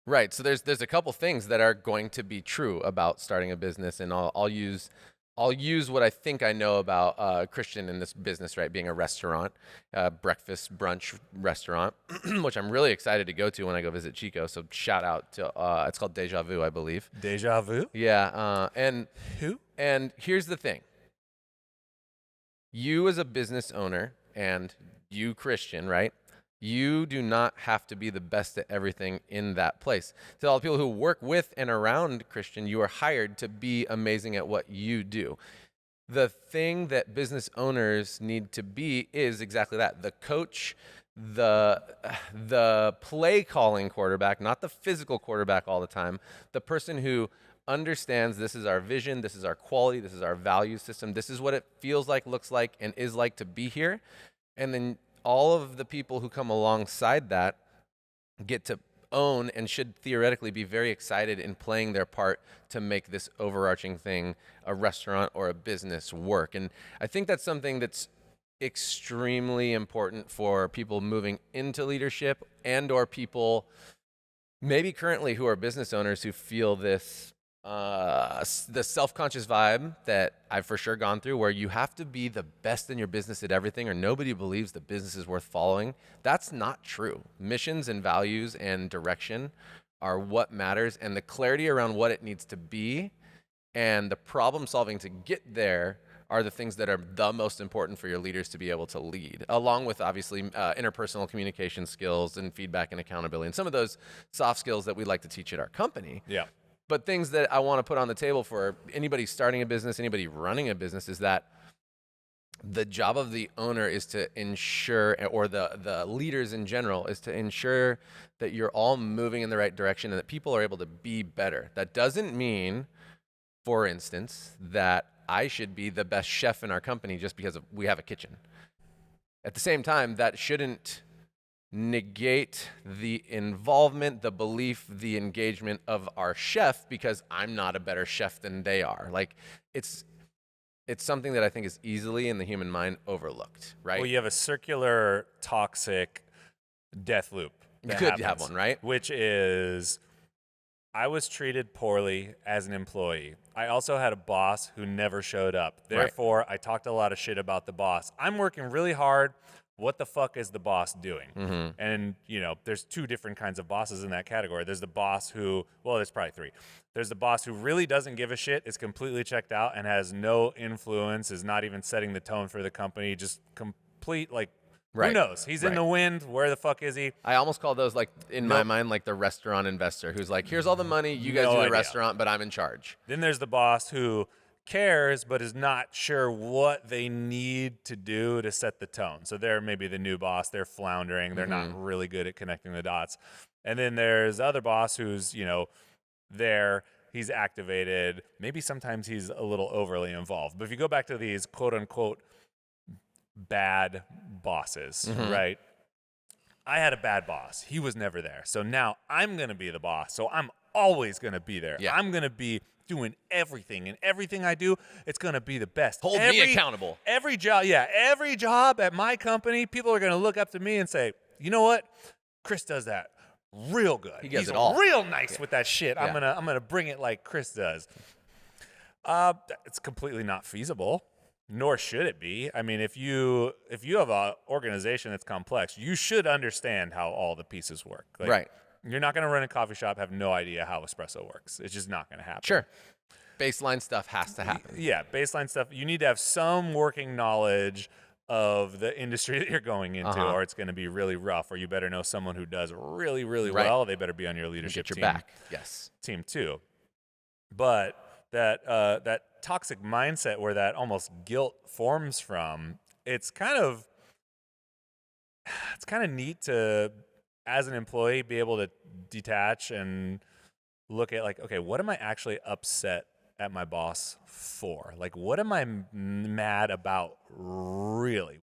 Right. So there's a couple things that are going to be true about starting a business, and I'll use what I think I know about Christian in this business, right? Being a restaurant, breakfast brunch restaurant, which I'm really excited to go to when I go visit Chico. So shout out to it's called Deja Vu, I believe. Deja vu? Yeah. And Who? and here's the thing: you as a business owner and you Christian, right? You do not have to be the best at everything in that place. To all the people who work with and around Christian, you are hired to be amazing at what you do. The thing that business owners need to be is exactly that: the coach, the the play calling quarterback, not the physical quarterback all the time, the person who understands this is our vision, this is our quality, this is our value system, this is what it feels like, looks like, and is like to be here. And then all of the people who come alongside that get to own and should theoretically be very excited in playing their part to make this overarching thing, a restaurant or a business, work. And I think that's something that's extremely important for people moving into leadership and or people maybe currently who are business owners who feel this the self-conscious vibe that I've for sure gone through, where you have to be the best in your business at everything or nobody believes the business is worth following. That's not true. Missions and values and direction are what matters, and the clarity around what it needs to be and the problem solving to get there are the things that are the most important for your leaders to be able to lead, along with obviously interpersonal communication skills and feedback and accountability and some of those soft skills that we like to teach at our company. Yeah. But things that I want to put on the table for anybody starting a business, anybody running a business, is that the job of the owner is to ensure, or the leaders in general, is to ensure that you're all moving in the right direction and that people are able to be better. That doesn't mean, for instance, that I should be the best chef in our company just because we have a kitchen. At the same time, that shouldn't negate the involvement, the belief, the engagement of our chef because I'm not a better chef than they are. Like it's something that I think is easily in the human mind overlooked, right? Well, you have a circular toxic death loop. You could have one, right? Which is, I was treated poorly as an employee. I also had a boss who never showed up. Therefore, I talked a lot of shit about the boss. I'm working really hard. What the fuck is the boss doing? Mm-hmm. And, there's two different kinds of bosses in that category. There's the boss who, well, there's probably three. There's the boss who really doesn't give a shit, is completely checked out, and has no influence, is not even setting the tone for the company, just complete, like, Right. who knows? He's in the wind. Where the fuck is he? I almost call those, like, in my mind, like the restaurant investor who's like, here's all the money, you guys do the restaurant, but I'm in charge. Then there's the boss who cares but is not sure what they need to do to set the tone. So they're maybe the new boss. They're floundering. They're not really good at connecting the dots. And then there's the other boss who's, there. He's activated. Maybe sometimes he's a little overly involved. But if you go back to these quote unquote bad bosses, right? I had a bad boss. He was never there. So now I'm going to be the boss. So I'm always going to be there. Yeah. I'm going to be doing everything, and everything I do, it's going to be the best. Hold me accountable. Every job at my company, people are going to look up to me and say, you know what? Chris does that real good. He gets He's it all. real nice with that shit. Yeah. I'm gonna bring it like Chris does. It's completely not feasible, nor should it be. I mean, if you have an organization that's complex, you should understand how all the pieces work. Like, Right. You're not going to run a coffee shop, have no idea how espresso works. It's just not going to happen. Sure. Baseline stuff has to happen. Yeah, baseline stuff. You need to have some working knowledge of the industry that you're going into, or it's going to be really rough, or you better know someone who does really, really well. They better be on your leadership Get your team. back. Yes. Team too. But that toxic mindset where that almost guilt forms from, it's kind of neat to, as an employee, be able to detach and look at, like, okay, what am I actually upset at my boss for? Like, what am I mad about really?